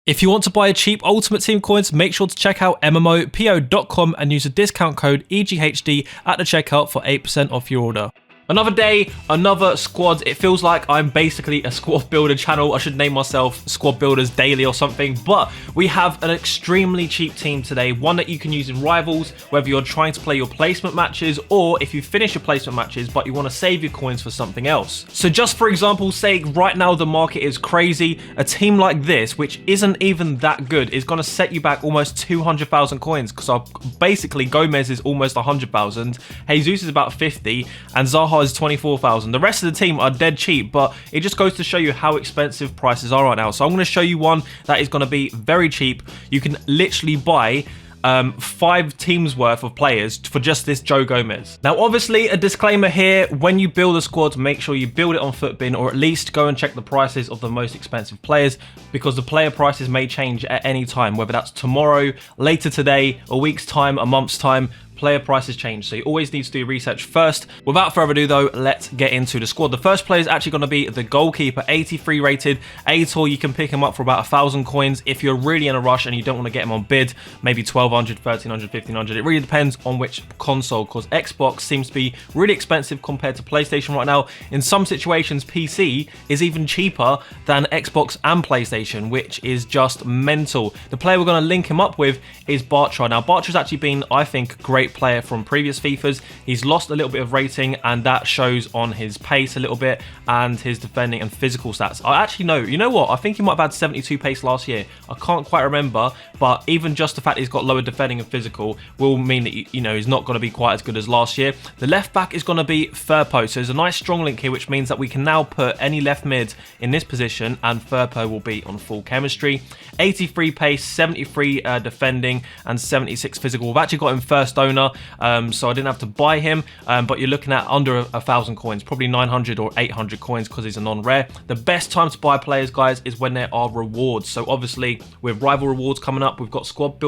If you want to buy cheap Ultimate Team coins, make sure to check out MMOPO.com and use the discount code EzekielGamingHD at the checkout for 8% off your order. Another day, another squad. It feels like I'm basically a squad builder channel. I should name myself Squad Builders Daily or something. But we have an extremely cheap team today. One that you can use in Rivals, whether you're trying to play your placement matches or if you finish your placement matches but you want to save your coins for something else. So just for example's sake, right now the market is crazy. A team like this, which isn't even that good, is going to set you back almost 200,000 coins because basically Gomez is almost 100,000, Jesus is about 50, and Zaha is 24,000. The rest of the team are dead cheap, but it just goes to show you how expensive prices are right now. So I'm going to show you one that is going to be very cheap. You can literally buy 5 teams worth of players for just this Joe Gomez. Now obviously a disclaimer here, when you build a squad, make sure you build it on Footbin, or at least go and check the prices of the most expensive players, because the player prices may change at any time, whether that's tomorrow, later today, a week's time, a month's time. Player prices change, so you always need to do research first. Without further ado though, let's get into the squad. The first player is actually going to be the goalkeeper, 83 rated, Aitor. You can pick him up for about 1,000 coins if you're really in a rush and you don't want to get him on bid, maybe 1,200, 1,300, 1,500. It really depends on which console, because Xbox seems to be really expensive compared to PlayStation right now. In some situations, PC is even cheaper than Xbox and PlayStation, which is just mental. The player we're going to link him up with is Bartra. Now Bartra's actually been, I think, great player from previous FIFAs. He's lost a little bit of rating, and that shows on his pace a little bit and his defending and physical stats. I actually know, you know what, I think he might have had 72 pace last year. I can't quite remember, but even just the fact he's got lower defending and physical will mean that, you know, he's not going to be quite as good as last year. The left back is going to be Firpo, so there's a nice strong link here, which means that we can now put any left mid in this position and Firpo will be on full chemistry. 83 pace, 73 defending and 76 physical. We've actually got him first owner, so I didn't have to buy him, but you're looking at under 1,000 coins, probably 900 or 800 coins because he's a non-rare. The best time to buy players, guys, is when there are rewards. So obviously with rival rewards coming up, we've got squad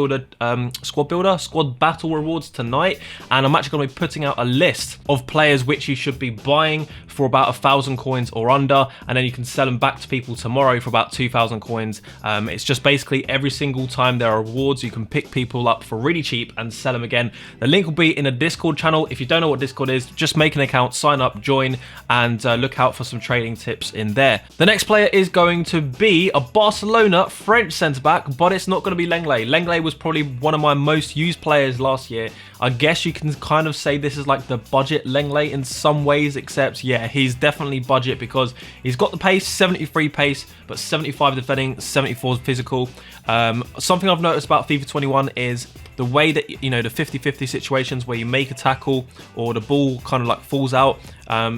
battle rewards tonight, and I'm actually going to be putting out a list of players which you should be buying for about 1,000 coins or under, and then you can sell them back to people tomorrow for about 2,000 coins. It's just basically every single time there are rewards, you can pick people up for really cheap and sell them again. The link will be in a Discord channel. If you don't know what Discord is, just make an account, sign up, join, and look out for some trading tips in there. The next player is going to be a Barcelona French centre-back, but it's not going to be Lenglet. Lenglet was probably one of my most used players last year. I guess you can kind of say this is like the budget Lenglet in some ways, except yeah, he's definitely budget because he's got the pace, 73 pace, but 75 defending, 74 physical. Something I've noticed about FIFA 21 is the way that, you know, the 50-50 situations where you make a tackle or the ball kind of like falls out.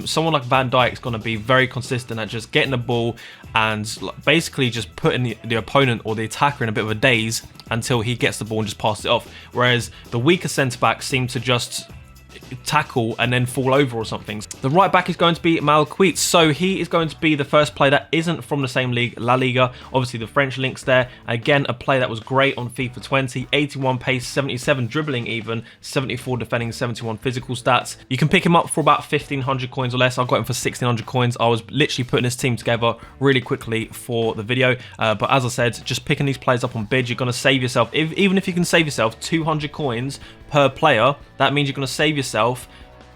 Someone like Van Dijk is going to be very consistent at just getting the ball and basically just putting the opponent or the attacker in a bit of a daze until he gets the ball and just passes it off. Whereas the weaker centre-backs seem to just tackle and then fall over or something. The right back is going to be Malquit, so he is going to be the first player that isn't from the same league, La Liga. Obviously the French links there. Again, a player that was great on FIFA 20, 81 pace, 77 dribbling even, 74 defending, 71 physical stats. You can pick him up for about 1,500 coins or less. I got him for 1,600 coins. I was literally putting this team together really quickly for the video, but as I said, just picking these players up on bid, you're going to save yourself, even if you can save yourself 200 coins per player, that means you're going to save yourself,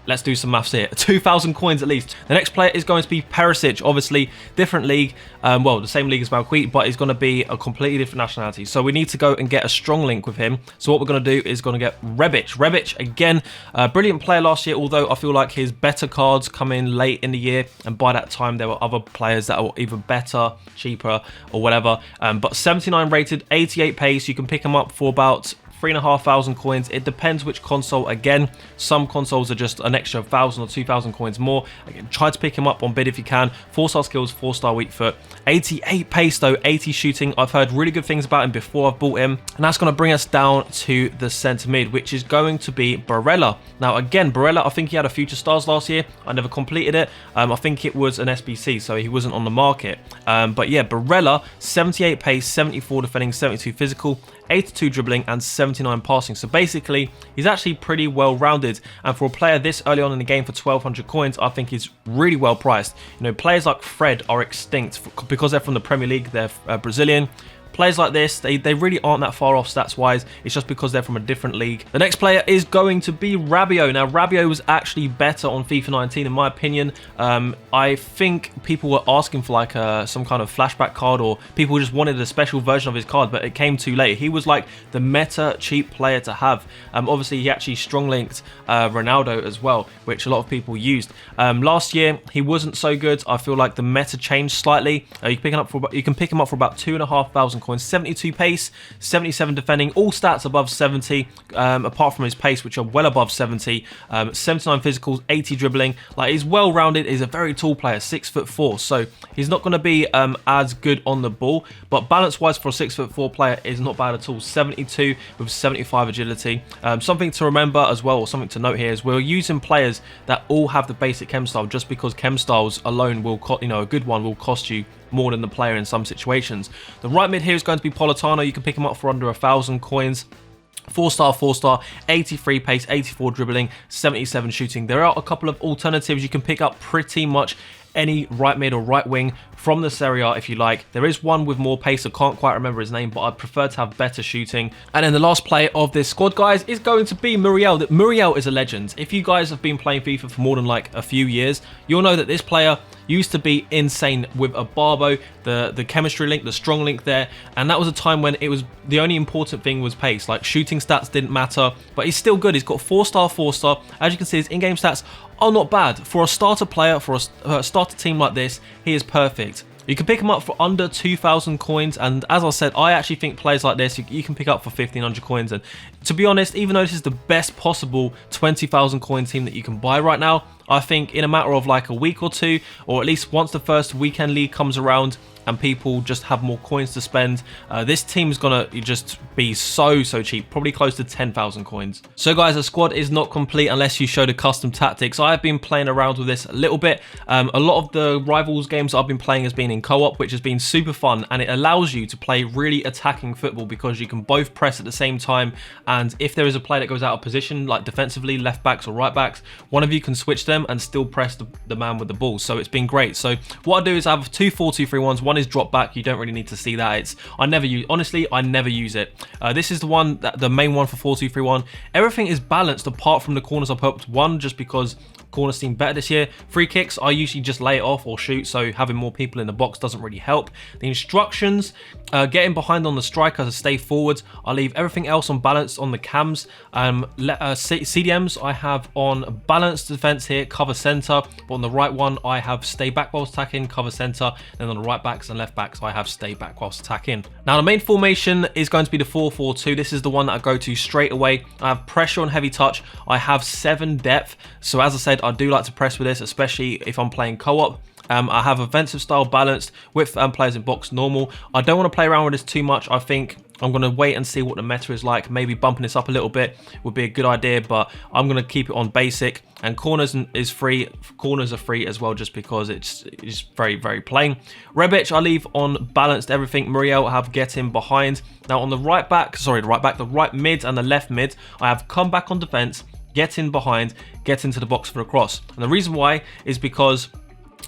let's do some maths here, 2,000 coins at least. The next player is going to be Perisic, obviously different league, well, the same league as Malquit, but he's going to be a completely different nationality. So we need to go and get a strong link with him. So what we're going to do is going to get Rebic. Rebic, again, a brilliant player last year, although I feel like his better cards come in late in the year, and by that time there were other players that were either better, cheaper, or whatever. But 79 rated, 88 pace, you can pick him up for about 3,500 coins. It depends which console. Again, some consoles are just an extra 1,000 or 2,000 coins more. Again, try to pick him up on bid if you can. 4-star skills, 4-star weak foot, 88 pace though, 80 shooting. I've heard really good things about him before I've bought him, and that's going to bring us down to the centre mid, which is going to be Barella. Now again, Barella, I think he had a Future Stars last year. I never completed it. I think it was an SBC, so he wasn't on the market. But yeah, Barella, 78 pace, 74 defending, 72 physical, 82 dribbling and 79 passing. So basically he's actually pretty well rounded, and for a player this early on in the game for 1,200 coins, I think he's really well priced. You know, players like Fred are extinct because they're from the Premier League, they're Brazilian. players like this, they really aren't that far off stats wise. It's just because they're from a different league. The next player is going to be Rabiot. Now Rabiot was actually better on FIFA 19 in my opinion. I think people were asking for like some kind of flashback card, or people just wanted a special version of his card, but it came too late. He was like the meta cheap player to have. Obviously he actually strong linked Ronaldo as well, which a lot of people used. Last year he wasn't so good. I feel like the meta changed slightly. You can pick him up for about 2,500 coins, 72 pace, 77 defending, all stats above 70, apart from his pace, which are well above 70, 79 physicals, 80 dribbling. Like, he's well rounded. He's a very tall player, 6'4", so he's not going to be as good on the ball, but balance wise for a 6'4" player is not bad at all. 72 with 75 agility. Something to remember as well, or something to note here, is we're using players that all have the basic chem style, just because chem styles alone will, a good one will cost you more than the player in some situations. The right mid here is going to be Politano. You can pick him up for under 1,000 coins. 4-star, 83 pace, 84 dribbling, 77 shooting. There are a couple of alternatives. You can pick up pretty much any right mid or right wing from the Serie A if you like. There is one with more pace. I can't quite remember his name, but I'd prefer to have better shooting. And then the last player of this squad, guys, is going to be Muriel. Muriel is a legend. If you guys have been playing FIFA for more than like a few years, you'll know that this player used to be insane with a Barbo, the chemistry link, the strong link there, and that was a time when it was the only important thing was pace. Like, shooting stats didn't matter, but he's still good. He's got 4-star. As you can see, his in-game stats are not bad for a starter player, for a starter team like this. He is perfect. You can pick him up for under 2,000 coins, and as I said, I actually think players like this you can pick up for 1,500 coins. And to be honest, even though this is the best possible 20,000 coin team that you can buy right now, I think in a matter of like a week or two, or at least once the first weekend league comes around and people just have more coins to spend, this team is gonna just be so cheap, probably close to 10,000 coins. So guys, the squad is not complete unless you show the custom tactics. I have been playing around with this a little bit. A lot of the rivals games I've been playing has been in co-op, which has been super fun, and it allows you to play really attacking football because you can both press at the same time, and if there is a player that goes out of position, like defensively, left backs or right backs, one of you can switch them and still press the man with the ball. So it's been great. So what I do is I have two 4-2-3-1s. One is drop back. You don't really need to see that. I never use it. This is the main one for 4-2-3-1. Everything is balanced apart from the corners. I put one just because corners seem better this year. Free kicks, I usually just lay it off or shoot, so having more people in the box doesn't really help. The instructions, getting behind on the striker to stay forwards. I leave everything else on balance on the cams. CDMs I have on balanced defense here, cover center, but on the right one I have stay back whilst attacking, cover center. Then on the right backs and left backs I have stay back whilst attacking. Now the main formation is going to be the 4-4-2. This is the one that I go to straight away. I have pressure on heavy touch. I have 7 depth. So as I said, I do like to press with this, especially if I'm playing co-op. I have offensive style balanced with players in box normal. I don't want to play around with this too much. I think I'm going to wait and see what the meta is like. Maybe bumping this up a little bit would be a good idea, but I'm going to keep it on basic. And corners is free. Corners are free as well, just because it's very plain. Rebic I leave on balanced everything. Muriel I have get in behind. Now on the right mid and the left mid, I have come back on defense, get in behind, get into the box for a cross. And the reason why is because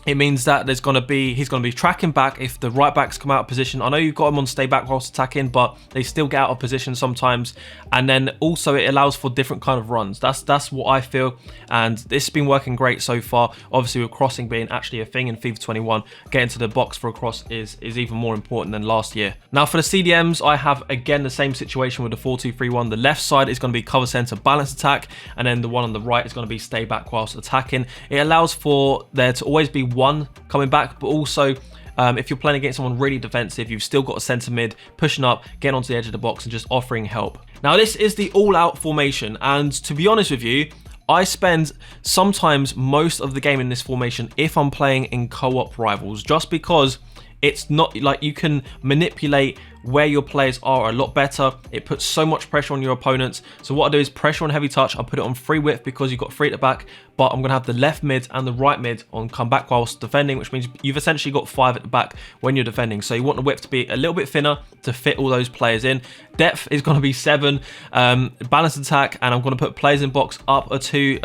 it means that he's going to be tracking back if the right backs come out of position. I know you've got him on stay back whilst attacking, but they still get out of position sometimes. And then also it allows for different kind of runs. That's what I feel, and this has been working great so far. Obviously with crossing being actually a thing in FIFA 21, getting to the box for a cross is even more important than last year. Now for the CDMs, I have again the same situation with the 4-2-3-1. The left side is going to be cover center balanced attack, and then the one on the right is going to be stay back whilst attacking. It allows for there to always be one coming back, but also if you're playing against someone really defensive, you've still got a centre mid pushing up, getting onto the edge of the box and just offering help. Now this is the all-out formation, and to be honest with you, I spend sometimes most of the game in this formation if I'm playing in co-op rivals, just because it's not like you can manipulate where your players are a lot better. It puts so much pressure on your opponents. So what I do is pressure on heavy touch. I put it on free width because you've got free at the back, but I'm going to have the left mid and the right mid on come back whilst defending, which means you've essentially got 5 at the back when you're defending. So you want the width to be a little bit thinner to fit all those players in. Depth is going to be 7. Balanced attack, and I'm going to put players in box up to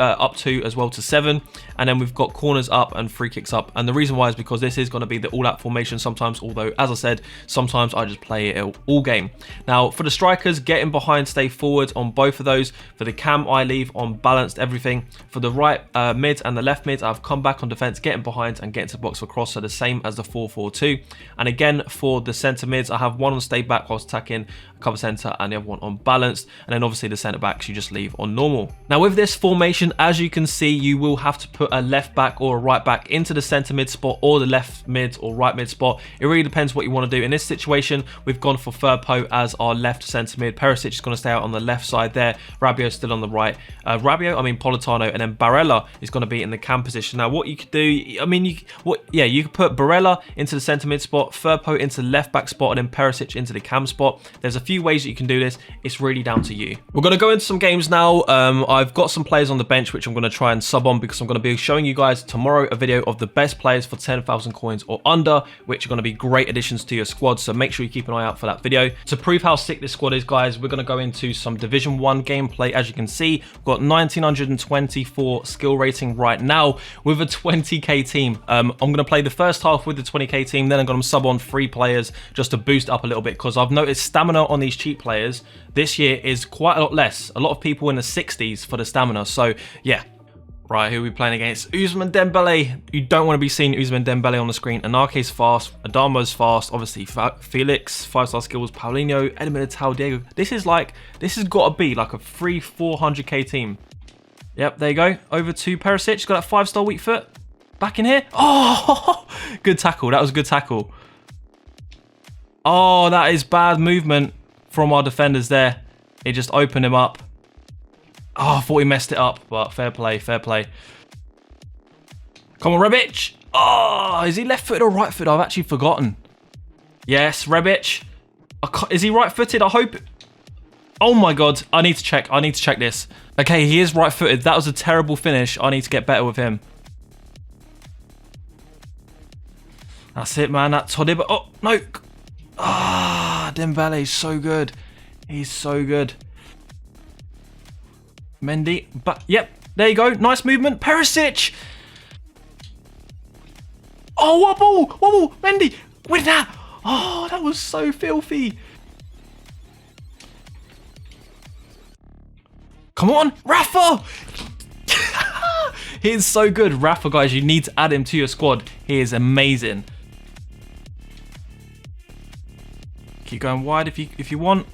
as well to 7. And then we've got corners up and free kicks up. And the reason why is because this is going to be the all-out formation sometimes, although as I said, sometimes I just play play it all game. Now, for the strikers, get in behind, stay forward on both of those. For the cam, I leave on balanced everything. For the right mid and the left mid, I've come back on defense, get in behind and get into the box for cross, so the same as the 4-4-2. And again, for the centre mids, I have one on stay back whilst attacking, cover centre, and the other one on balanced. And then obviously the centre backs you just leave on normal. Now with this formation, as you can see, you will have to put a left back or a right back into the centre mid spot or the left mid or right mid spot. It really depends what you want to do. In this situation, we've gone for Firpo as our left centre mid. Perisic is going to stay out on the left side there. Rabiot still on the right. Politano, and then Barella is going to be in the cam position. Now what you could do, I mean, you could put Barella into the centre mid spot, Firpo into the left back spot, and then Perisic into the cam spot. There's a few ways that you can do this. It's really down to you. We're going to go into some games now. I've got some players on the bench which I'm going to try and sub on, because I'm going to be showing you guys tomorrow a video of the best players for 10,000 coins or under, which are going to be great additions to your squad. So make sure you keep an eye out for that video. To prove how sick this squad is, guys, we're going to go into some Division 1 gameplay. As you can see, we've got 1924 skill rating right now with a 20k team. I'm going to play the first half with the 20k team, then I'm going to sub on 3 players just to boost up a little bit, because I've noticed stamina on these cheap players this year is quite a lot less. A lot of people in the 60s for the stamina. So yeah. Right, who are we playing against? Ousmane Dembele. You don't want to be seeing Ousmane Dembele on the screen. Anake's fast. Adama's fast. Obviously, Felix, 5-star skills. Paulinho, Edmund, Diego. This has got to be like a 300-400k team. Yep, there you go. Over to Perisic. He's got that 5-star weak foot. Back in here. Oh, good tackle. That was a good tackle. Oh, that is bad movement from our defenders there. It just opened him up. Oh, I thought he messed it up, but fair play, fair play. Come on, Rebic. Oh, is he left-footed or right-footed? I've actually forgotten. Yes, Rebic. Is he right-footed? I hope. Oh my God, I need to check. I need to check this. Okay, he is right-footed. That was a terrible finish. I need to get better with him. That's it, man. That's Todibo. Oh, no. Ah, Dembele is so good. He's so good. Mendy, but yep, there you go. Nice movement. Perisic. Oh, what ball? What ball? Mendy, with that. Oh, that was so filthy. Come on, Rafa. He is so good. Rafa, guys, you need to add him to your squad. He is amazing. Keep going wide if you want.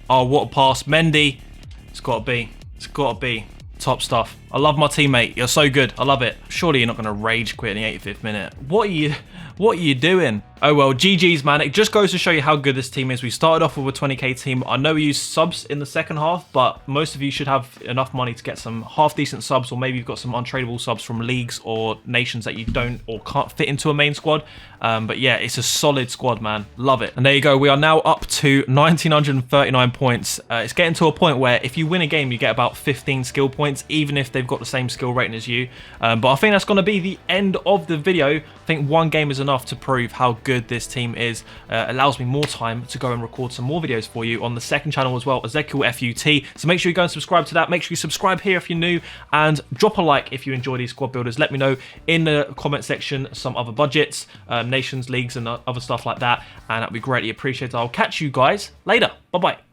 Oh, what a pass. Mendy. It's got to be. It's got to be. Top stuff. I love my teammate. You're so good. I love it. Surely you're not going to rage quit in the 85th minute. What are you doing? Oh well, GG's, man. It just goes to show you how good this team is. We started off with a 20k team. I know we used subs in the second half, but most of you should have enough money to get some half-decent subs, or maybe you've got some untradeable subs from leagues or nations that you don't or can't fit into a main squad. But yeah, it's a solid squad, man. Love it. And there you go. We are now up to 1,939 points. It's getting to a point where if you win a game, you get about 15 skill points, even if they've got the same skill rating as you. But I think that's going to be the end of the video. I think one game is enough to prove how good this team is. Allows me more time to go and record some more videos for you on the second channel as well, EzekielFUT. So make sure you go and subscribe to that. Make sure you subscribe here if you're new, and drop a like if you enjoy these squad builders. Let me know in the comment section some other budgets, nations, leagues, and other stuff like that, and that'd be greatly appreciated. I'll catch you guys later. Bye bye.